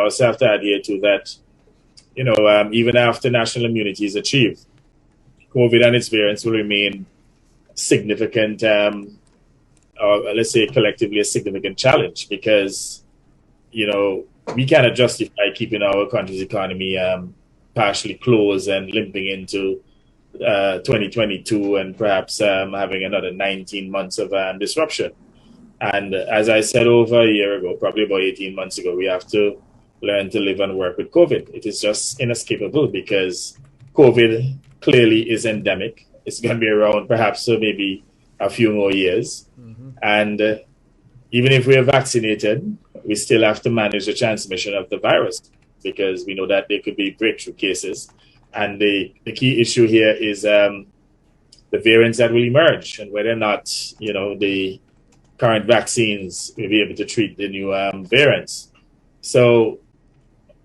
also have to adhere to that, even after national immunity is achieved, COVID and its variants will remain significant, or let's say collectively a significant challenge because, we cannot justify keeping our country's economy partially closed and limping into 2022 and perhaps having another 19 months of disruption. And as I said over a year ago, probably about 18 months ago, we have to learn to live and work with COVID. It is just inescapable because COVID clearly is endemic. It's going to be around perhaps for maybe a few more years. Mm-hmm. And even if we are vaccinated, we still have to manage the transmission of the virus because we know that there could be breakthrough cases. And the key issue here is the variants that will emerge and whether or not, the current vaccines will be able to treat the new variants. So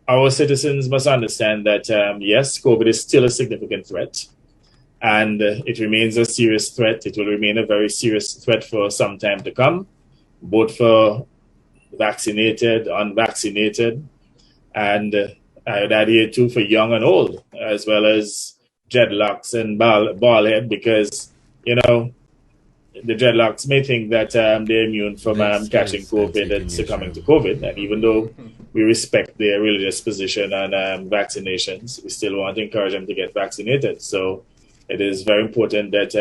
our citizens must understand that, yes, COVID is still a significant threat. And it remains a serious threat. It will remain a very serious threat for some time to come, both for vaccinated, unvaccinated, and I would add here too for young and old, as well as dreadlocks and bald head, because, the dreadlocks may think that they're immune from catching COVID and succumbing to COVID. And even though we respect their religious position on vaccinations, we still want to encourage them to get vaccinated. So it is very important that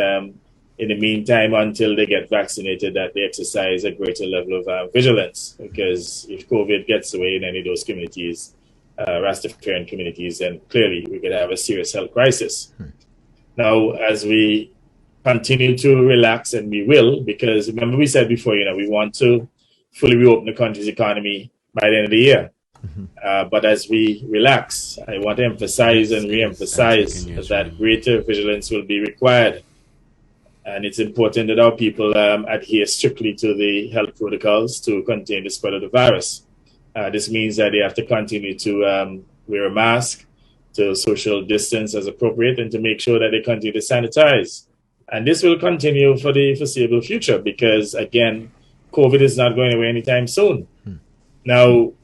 in the meantime, until they get vaccinated, that they exercise a greater level of vigilance. Because if COVID gets away in any of those communities, Rastafarian communities, then clearly we could have a serious health crisis. Now, as we continue to relax, and we will, because remember we said before, we want to fully reopen the country's economy by the end of the year. Mm-hmm. But as we relax, I want to emphasize and re-emphasize that greater vigilance will be required. And it's important that our people adhere strictly to the health protocols to contain the spread of the virus. This means that they have to continue to wear a mask, to social distance as appropriate, and to make sure that they continue to sanitize. And this will continue for the foreseeable future because, again, COVID is not going away anytime soon. Now,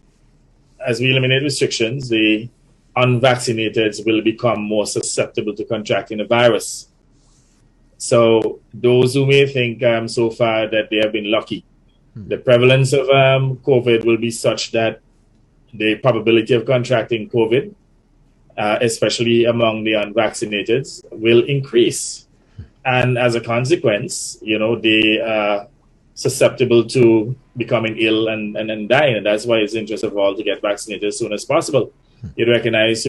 as we eliminate restrictions, the unvaccinated will become more susceptible to contracting the virus. So those who may think so far that they have been lucky, the prevalence of COVID will be such that the probability of contracting COVID, especially among the unvaccinated, will increase. And as a consequence, they are susceptible to becoming ill and dying. And that's why it's in the interest of all to get vaccinated as soon as possible. You recognize